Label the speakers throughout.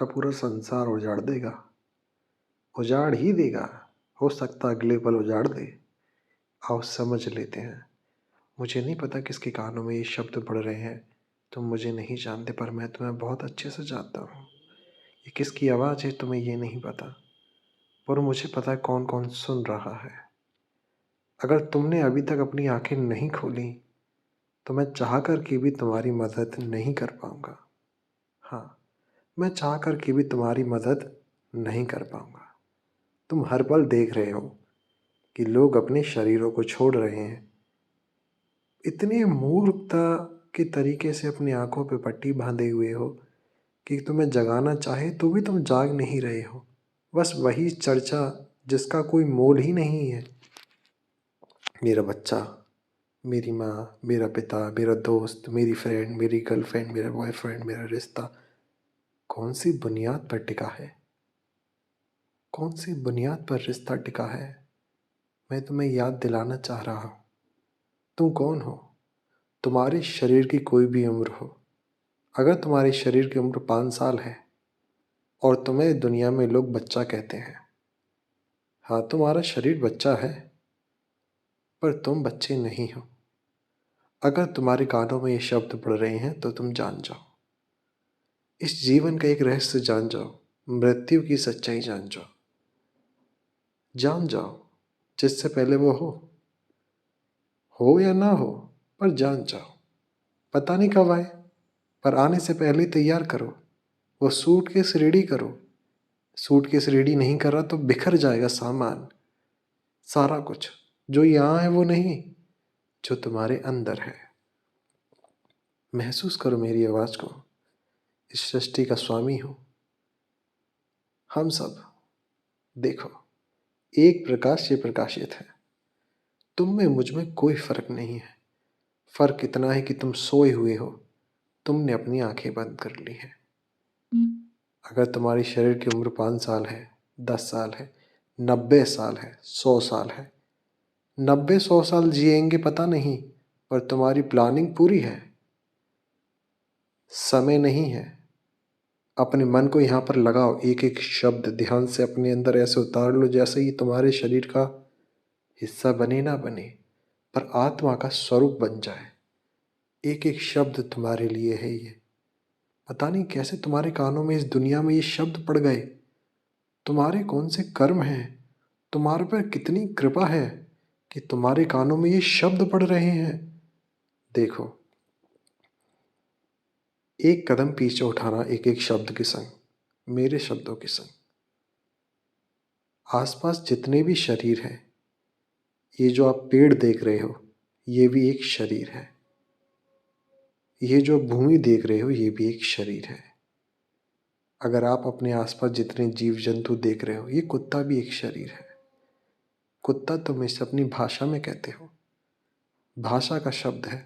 Speaker 1: का पूरा संसार उजाड़ देगा, उजाड़ ही देगा। हो सकता अगले पल उजाड़ दे। आओ समझ लेते हैं। मुझे नहीं पता किसके कानों में ये शब्द पड़ रहे हैं। तुम मुझे नहीं जानते पर मैं तुम्हें बहुत अच्छे से जानता हूँ। ये किसकी आवाज़ है तुम्हें ये नहीं पता, पर मुझे पता है कौन कौन सुन रहा है। अगर तुमने अभी तक अपनी आंखें नहीं खोली तो मैं चाह कर के भी तुम्हारी मदद नहीं कर पाऊँगा। हाँ, मैं चाह कर के भी तुम्हारी मदद नहीं कर पाऊँगा। तुम हर पल देख रहे हो कि लोग अपने शरीरों को छोड़ रहे हैं। इतनी मूर्खता के तरीके से अपनी आंखों पे पट्टी बांधे हुए हो कि तुम्हें जगाना चाहे तो भी तुम जाग नहीं रहे हो। बस वही चर्चा जिसका कोई मोल ही नहीं है। मेरा बच्चा, मेरी माँ, मेरा पिता, मेरा दोस्त, मेरी फ्रेंड, मेरी गर्लफ्रेंड, मेरा बॉयफ्रेंड, मेरा रिश्ता कौन सी बुनियाद पर टिका है? कौन सी बुनियाद पर रिश्ता टिका है? मैं तुम्हें याद दिलाना चाह रहा हूँ। तुम कौन हो? तुम्हारे शरीर की कोई भी उम्र हो। अगर तुम्हारे शरीर की उम्र 5 साल है और तुम्हें दुनिया में लोग बच्चा कहते हैं, हाँ तुम्हारा शरीर बच्चा है, पर तुम बच्चे नहीं हो। अगर तुम्हारे कानों में ये शब्द पड़ रहे हैं तो तुम जान जाओ। इस जीवन का एक रहस्य जान जाओ। मृत्यु की सच्चाई जान जाओ। जान जाओ जिससे पहले वो हो या ना हो, पर जान जाओ। पता नहीं कब आए, पर आने से पहले तैयार करो। वो सूटकेस रेडी करो। सूटकेस रेडी नहीं कर रहा तो बिखर जाएगा सामान। सारा कुछ जो यहाँ है वो नहीं, जो तुम्हारे अंदर है। महसूस करो मेरी आवाज़ को। इस सृष्टि का स्वामी हो हम सब। देखो, एक प्रकाश से प्रकाशित है। तुम में मुझ में कोई फर्क नहीं है। फर्क इतना है कि तुम सोए हुए हो, तुमने अपनी आंखें बंद कर ली है। अगर तुम्हारी शरीर की उम्र 5 साल है, 10 साल है, 90 साल है, 100 साल है, 90-100 साल जिएंगे पता नहीं, पर तुम्हारी प्लानिंग पूरी है। समय नहीं है। अपने मन को यहाँ पर लगाओ। एक एक शब्द ध्यान से अपने अंदर ऐसे उतार लो जैसे ये तुम्हारे शरीर का हिस्सा बने ना बने, पर आत्मा का स्वरूप बन जाए। एक एक शब्द तुम्हारे लिए है ये। पता नहीं कैसे तुम्हारे कानों में इस दुनिया में ये शब्द पड़ गए। तुम्हारे कौन से कर्म हैं, तुम्हारे पर कितनी कृपा है कि तुम्हारे कानों में ये शब्द पड़ रहे हैं। देखो, एक कदम पीछे उठाना एक एक शब्द के संग, मेरे शब्दों के संग। आसपास जितने भी शरीर हैं, ये जो आप पेड़ देख रहे हो ये भी एक शरीर है। ये जो भूमि देख रहे हो ये भी एक शरीर है। अगर आप अपने आसपास जितने जीव जंतु देख रहे हो, ये कुत्ता भी एक शरीर है। कुत्ता तुम इसे अपनी भाषा में कहते हो, भाषा का शब्द है,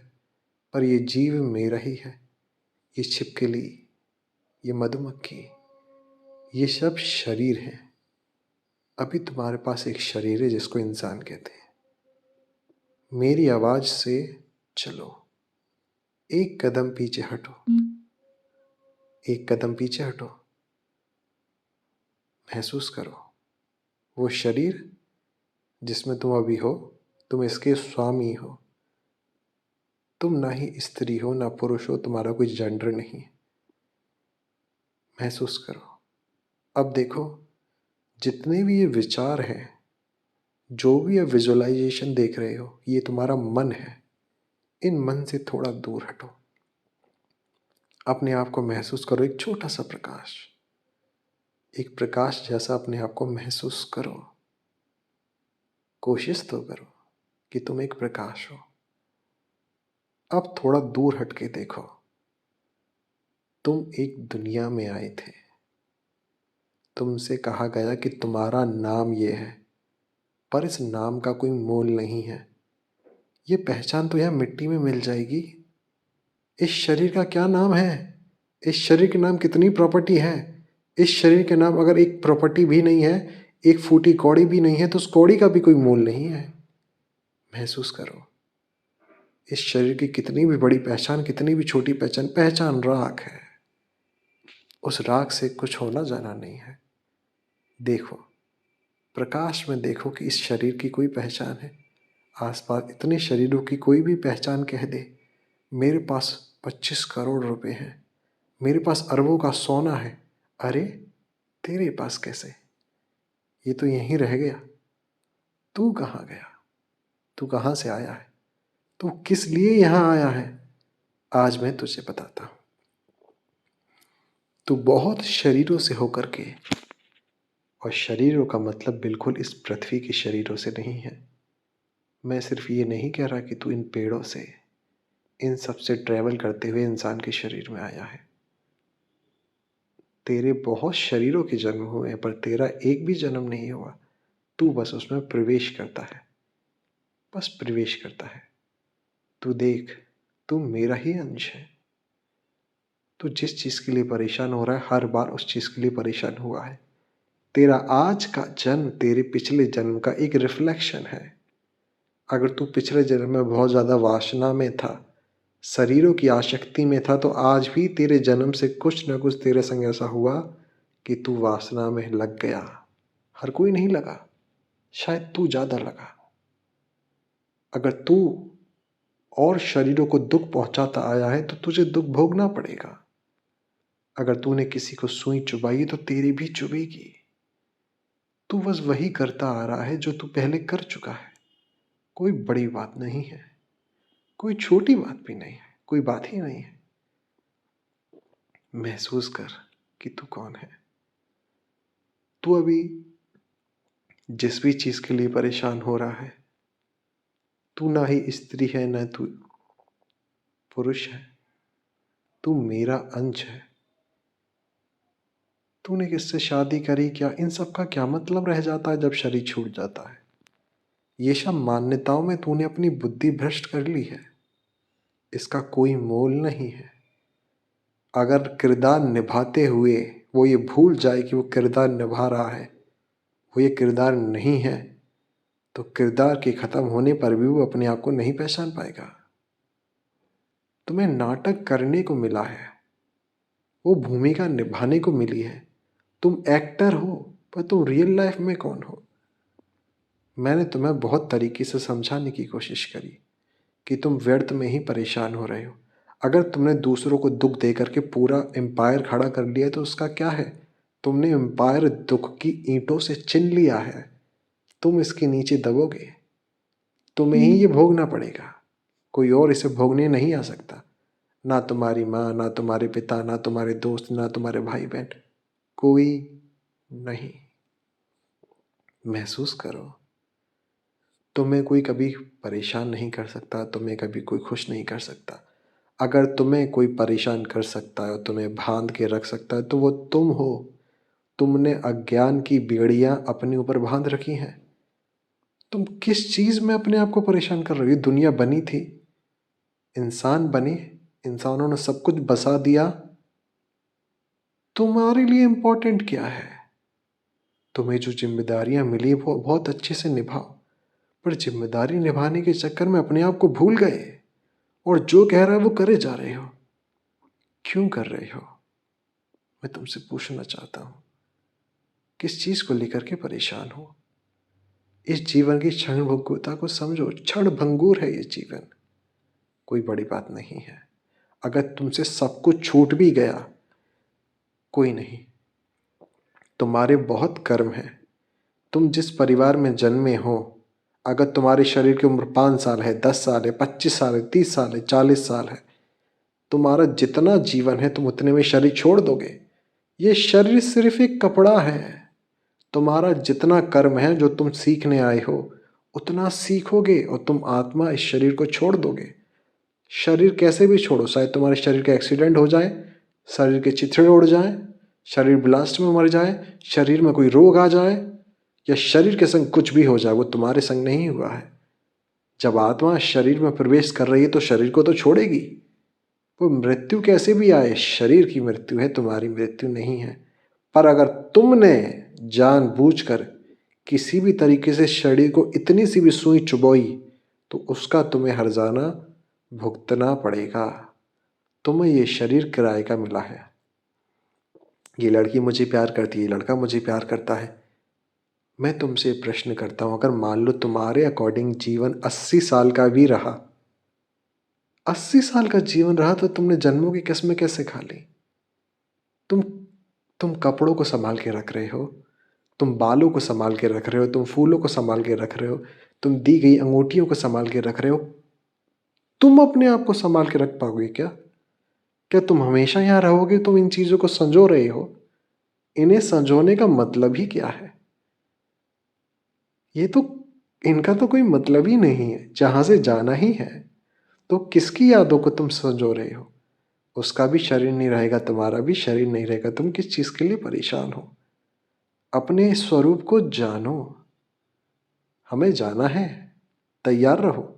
Speaker 1: पर ये जीव मेरा ही है। ये छिपकली, ये मधुमक्खी, ये सब शरीर हैं। अभी तुम्हारे पास एक शरीर है जिसको इंसान कहते हैं। मेरी आवाज़ से चलो, एक कदम पीछे हटो। एक कदम पीछे हटो। महसूस करो वो शरीर जिसमें तुम अभी हो। तुम इसके स्वामी हो। तुम ना ही स्त्री हो ना पुरुष हो, तुम्हारा कोई जेंडर नहीं। महसूस करो। अब देखो, जितने भी ये विचार हैं, जो भी ये विजुअलाइजेशन देख रहे हो, ये तुम्हारा मन है। इन मन से थोड़ा दूर हटो। अपने आप को महसूस करो एक छोटा सा प्रकाश। एक प्रकाश जैसा अपने आप को महसूस करो। कोशिश तो करो कि तुम एक प्रकाश हो। अब थोड़ा दूर हट के देखो। तुम एक दुनिया में आए थे। तुमसे कहा गया कि तुम्हारा नाम ये है, पर इस नाम का कोई मोल नहीं है। ये पहचान तो यहाँ मिट्टी में मिल जाएगी। इस शरीर का क्या नाम है? इस शरीर के नाम कितनी प्रॉपर्टी है? इस शरीर के नाम अगर एक प्रॉपर्टी भी नहीं है, एक फूटी कौड़ी भी नहीं है, तो उस कौड़ी का भी कोई मोल नहीं है। महसूस करो। इस शरीर की कितनी भी बड़ी पहचान, कितनी भी छोटी पहचान, पहचान राख है। उस राख से कुछ होना जाना नहीं है। देखो, प्रकाश में देखो कि इस शरीर की कोई पहचान है? आसपास इतने शरीरों की कोई भी पहचान कह दे, मेरे पास 25 करोड़ रुपए हैं, मेरे पास अरबों का सोना है। अरे, तेरे पास कैसे? ये तो यहीं रह गया। तू कहाँ गया? तू कहाँ से आया है? तू किस लिए यहाँ आया है? आज मैं तुझे बताता हूँ। तू बहुत शरीरों से होकर के, और शरीरों का मतलब बिल्कुल इस पृथ्वी के शरीरों से नहीं है। मैं सिर्फ ये नहीं कह रहा कि तू इन पेड़ों से, इन सब से ट्रैवल करते हुए इंसान के शरीर में आया है। तेरे बहुत शरीरों के जन्म हुए हैं, पर तेरा एक भी जन्म नहीं हुआ। तू बस उसमें प्रवेश करता है, बस प्रवेश करता है। तू देख, तू मेरा ही अंश है। तू जिस चीज़ के लिए परेशान हो रहा है, हर बार उस चीज़ के लिए परेशान हुआ है। तेरा आज का जन्म तेरे पिछले जन्म का एक रिफ्लेक्शन है। अगर तू पिछले जन्म में बहुत ज़्यादा वासना में था, शरीरों की आसक्ति में था, तो आज भी तेरे जन्म से कुछ न कुछ तेरे संग ऐसा हुआ कि तू वासना में लग गया। हर कोई नहीं लगा, शायद तू ज़्यादा लगा। अगर तू और शरीरों को दुख पहुंचाता आया है तो तुझे दुख भोगना पड़ेगा। अगर तूने किसी को सुई चुभाई तो तेरी भी चुभेगी। तू बस वही करता आ रहा है जो तू पहले कर चुका है। कोई बड़ी बात नहीं है, कोई छोटी बात भी नहीं है, कोई बात ही नहीं है। महसूस कर कि तू कौन है। तू अभी जिस भी चीज के लिए परेशान हो रहा है, तू ना ही स्त्री है, ना तू पुरुष है। तू मेरा अंश है। तूने किससे शादी करी, क्या इन सब का क्या मतलब रह जाता है जब शरीर छूट जाता है? ये सब मान्यताओं में तूने अपनी बुद्धि भ्रष्ट कर ली है। इसका कोई मोल नहीं है। अगर किरदार निभाते हुए वो ये भूल जाए कि वो किरदार निभा रहा है, वो ये किरदार नहीं है, तो किरदार के खत्म होने पर भी वो अपने आप को नहीं पहचान पाएगा। तुम्हें नाटक करने को मिला है, वो भूमिका निभाने को मिली है। तुम एक्टर हो, पर तुम रियल लाइफ में कौन हो? मैंने तुम्हें बहुत तरीके से समझाने की कोशिश करी कि तुम व्यर्थ में ही परेशान हो रहे हो। अगर तुमने दूसरों को दुख दे करके पूरा एम्पायर खड़ा कर लिया तो उसका क्या है? तुमने एम्पायर दुख की ईंटों से चिन लिया है। तुम इसके नीचे दबोगे, तुम्हें ही ये भोगना पड़ेगा। कोई और इसे भोगने नहीं आ सकता। ना तुम्हारी माँ, ना तुम्हारे पिता, ना तुम्हारे दोस्त, ना तुम्हारे भाई बहन, कोई नहीं। महसूस करो, तुम्हें कोई कभी परेशान नहीं कर सकता, तुम्हें कभी कोई खुश नहीं कर सकता। अगर तुम्हें कोई परेशान कर सकता है, तुम्हें बांध के रख सकता है, तो वो तुम हो। तुमने अज्ञान की बेड़ियां अपने ऊपर बांध रखी हैं। तुम किस चीज में अपने आप को परेशान कर रहे हो? ये दुनिया बनी थी, इंसान बने, इंसानों ने सब कुछ बसा दिया। तुम्हारे लिए इंपॉर्टेंट क्या है? तुम्हें जो जिम्मेदारियां मिली वो बहुत अच्छे से निभाओ, पर जिम्मेदारी निभाने के चक्कर में अपने आप को भूल गए और जो कह रहा है वो करे जा रहे हो। क्यों कर रहे हो? मैं तुमसे पूछना चाहता हूं, किस चीज को लेकर के परेशान हो? इस जीवन की क्षण भंगुरता को समझो। क्षण भंगुर है ये जीवन, कोई बड़ी बात नहीं है। अगर तुमसे सब कुछ छूट भी गया, कोई नहीं, तुम्हारे बहुत कर्म हैं। तुम जिस परिवार में जन्मे हो, अगर तुम्हारे शरीर की उम्र 5 साल है, 10 साल है, 25 साल है, 30 साल है, 40 साल है, तुम्हारा जितना जीवन है तुम उतने में शरीर छोड़ दोगे। ये शरीर सिर्फ एक कपड़ा है। तुम्हारा जितना कर्म है, जो तुम सीखने आए हो, उतना सीखोगे और तुम आत्मा इस शरीर को छोड़ दोगे। शरीर कैसे भी छोड़ो, शायद तुम्हारे शरीर का एक्सीडेंट हो जाए, शरीर के चिथड़े उड़ जाए, शरीर ब्लास्ट में मर जाए, शरीर में कोई रोग आ जाए, या शरीर के संग कुछ भी हो जाए, वो तुम्हारे संग नहीं हुआ है। जब आत्मा शरीर में प्रवेश कर रही है तो शरीर को तो छोड़ेगी। वो मृत्यु कैसे भी आए, शरीर की मृत्यु है, तुम्हारी मृत्यु नहीं है। पर अगर तुमने जानबूझकर किसी भी तरीके से शरीर को इतनी सी भी सुई चुभोई, तो उसका तुम्हें हर्जाना भुगतना पड़ेगा। तुम्हें ये शरीर किराए का मिला है। ये लड़की मुझे प्यार करती है, ये लड़का मुझे प्यार करता है। मैं तुमसे प्रश्न करता हूँ, अगर मान लो तुम्हारे अकॉर्डिंग जीवन 80 साल का भी रहा, 80 साल का जीवन रहा, तो तुमने जन्मों की किस्में कैसे खा ली? तुम तुम कपड़ों को संभाल के रख रहे हो, तुम बालों को संभाल के रख रहे हो, तुम फूलों को संभाल के रख रहे हो, तुम दी गई अंगूठियों को संभाल के रख रहे हो। तुम अपने आप को संभाल के रख पाओगे क्या? क्या तुम हमेशा यहाँ रहोगे? तुम इन चीज़ों को संजो रहे हो। इन्हें संजोने का मतलब ही क्या है? ये तो इनका तो कोई मतलब ही नहीं है। जहाँ से जाना ही है तो किसकी यादों को तुम संजो रहे हो? उसका भी शरीर नहीं रहेगा, तुम्हारा भी शरीर नहीं रहेगा। तुम किस चीज़ के लिए परेशान हो? अपने स्वरूप को जानो। हमें जाना है, तैयार रहो।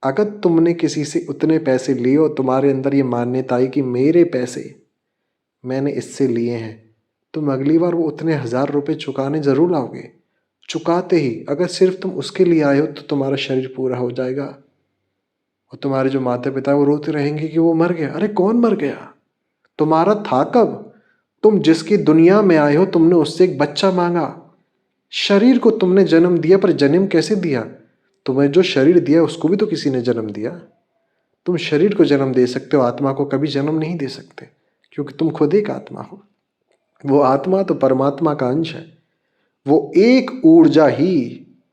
Speaker 1: अगर तुमने किसी से उतने पैसे लिए और तुम्हारे अंदर ये मान्यता आई कि मेरे पैसे मैंने इससे लिए हैं, तुम अगली बार वो उतने 1000 रुपये चुकाने ज़रूर आओगे। चुकाते ही अगर सिर्फ तुम उसके लिए आए हो तो तुम्हारा शरीर पूरा हो जाएगा और तुम्हारे जो माता पिता वो रोते रहेंगे कि वो मर गया। अरे कौन मर गया? तुम्हारा था कब? तुम जिसकी दुनिया में आए हो तुमने उससे एक बच्चा मांगा। शरीर को तुमने जन्म दिया, पर जन्म कैसे दिया? तुम्हें जो शरीर दिया उसको भी तो किसी ने जन्म दिया। तुम शरीर को जन्म दे सकते हो, आत्मा को कभी जन्म नहीं दे सकते, क्योंकि तुम खुद एक आत्मा हो। वो आत्मा तो परमात्मा का अंश है। वो एक ऊर्जा ही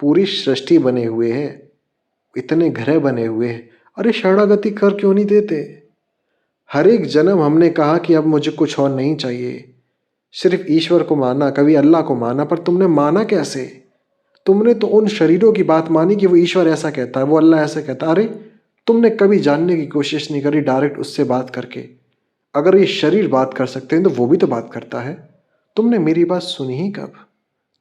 Speaker 1: पूरी सृष्टि बने हुए है, इतने ग्रह बने हुए हैं। अरे शरणागति कर क्यों नहीं देते? हर एक जन्म हमने कहा कि अब मुझे कुछ और नहीं चाहिए, सिर्फ ईश्वर को माना, कभी अल्लाह को माना, पर तुमने माना कैसे? तुमने तो उन शरीरों की बात मानी कि वो ईश्वर ऐसा कहता है, वो अल्लाह ऐसा कहता है। अरे तुमने कभी जानने की कोशिश नहीं करी डायरेक्ट उससे बात करके। अगर ये शरीर बात कर सकते हैं तो वो भी तो बात करता है। तुमने मेरी बात सुनी ही कब?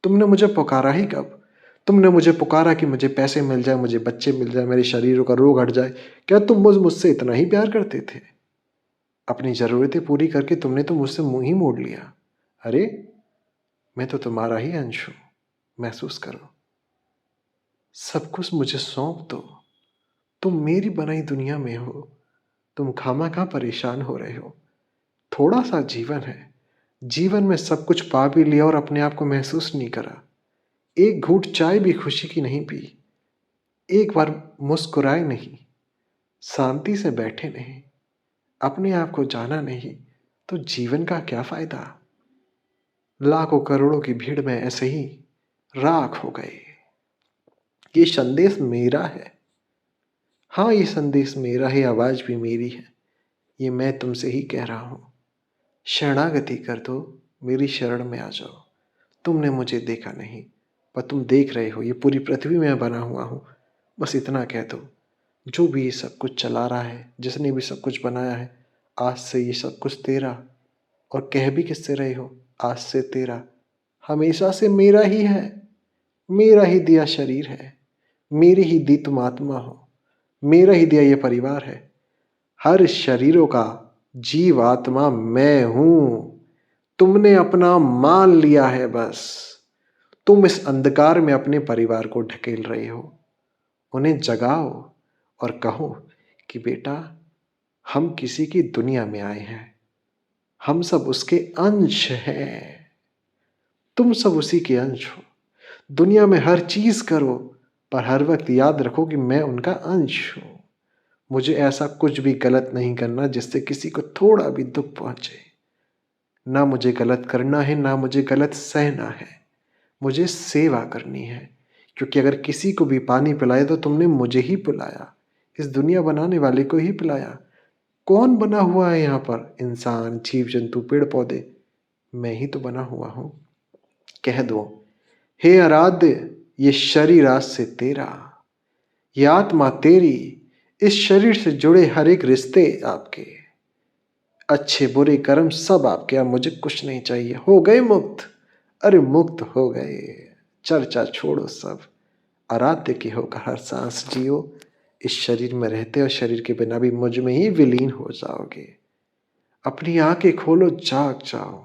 Speaker 1: तुमने मुझे पुकारा ही कब? तुमने मुझे पुकारा कि मुझे पैसे मिल जाए, मुझे बच्चे मिल जाए, मेरे शरीरों का रोग हट जाए। क्या तुम मुझसे इतना ही प्यार करते थे? अपनी ज़रूरतें पूरी करके तुमने तो मुझसे मुंह ही मोड़ लिया। अरे मैं तो तुम्हारा ही अंश हूँ, महसूस करो। सब कुछ मुझे सौंप दो। तुम मेरी बनाई दुनिया में हो, तुम खामखा परेशान हो रहे हो। थोड़ा सा जीवन है, जीवन में सब कुछ पा भी लिया और अपने आप को महसूस नहीं करा। एक घूंट चाय भी खुशी की नहीं पी, एक बार मुस्कुराए नहीं, शांति से बैठे नहीं, अपने आप को जाना नहीं, तो जीवन का क्या फायदा? लाखों करोड़ों की भीड़ में ऐसे ही राख हो गए। ये संदेश मेरा है। हाँ, ये संदेश मेरा है, आवाज़ भी मेरी है। ये मैं तुमसे ही कह रहा हूँ। शरणागति कर दो, मेरी शरण में आ जाओ। तुमने मुझे देखा नहीं, पर तुम देख रहे हो, ये पूरी पृथ्वी में बना हुआ हूँ। बस इतना कह दो, जो भी ये सब कुछ चला रहा है, जिसने भी सब कुछ बनाया है, आज से ये सब कुछ तेरा। और कह भी किससे रहे हो? आज से तेरा, हमेशा से मेरा ही है। मेरा ही दिया शरीर है, मेरी ही दी तुम आत्मा हो, मेरा ही दिया ये परिवार है। हर शरीरों का जीव आत्मा मैं हूं। तुमने अपना मान लिया है बस। तुम इस अंधकार में अपने परिवार को ढकेल रहे हो। उन्हें जगाओ और कहो कि बेटा, हम किसी की दुनिया में आए हैं, हम सब उसके अंश हैं। तुम सब उसी के अंश हो। दुनिया में हर चीज करो, पर हर वक्त याद रखो कि मैं उनका अंश हूं। मुझे ऐसा कुछ भी गलत नहीं करना जिससे किसी को थोड़ा भी दुख पहुंचे। ना मुझे गलत करना है, ना मुझे गलत सहना है। मुझे सेवा करनी है, क्योंकि अगर किसी को भी पानी पिलाया तो तुमने मुझे ही पिलाया, इस दुनिया बनाने वाले को ही पिलाया। कौन बना हुआ है यहाँ पर? इंसान, जीव जंतु, पेड़ पौधे, मैं ही तो बना हुआ हूँ। कह दो, हे आराध्य, ये शरीर आज से तेरा, ये आत्मा तेरी, इस शरीर से जुड़े हर एक रिश्ते आपके, अच्छे बुरे कर्म सब आपके। अब मुझे कुछ नहीं चाहिए। हो गए मुक्त। अरे मुक्त हो गए। चर्चा छोड़ो सब, आराध्य के होकर हर सांस जियो। इस शरीर में रहते और शरीर के बिना भी मुझ में ही विलीन हो जाओगे। अपनी आंखें खोलो, जाग जाओ।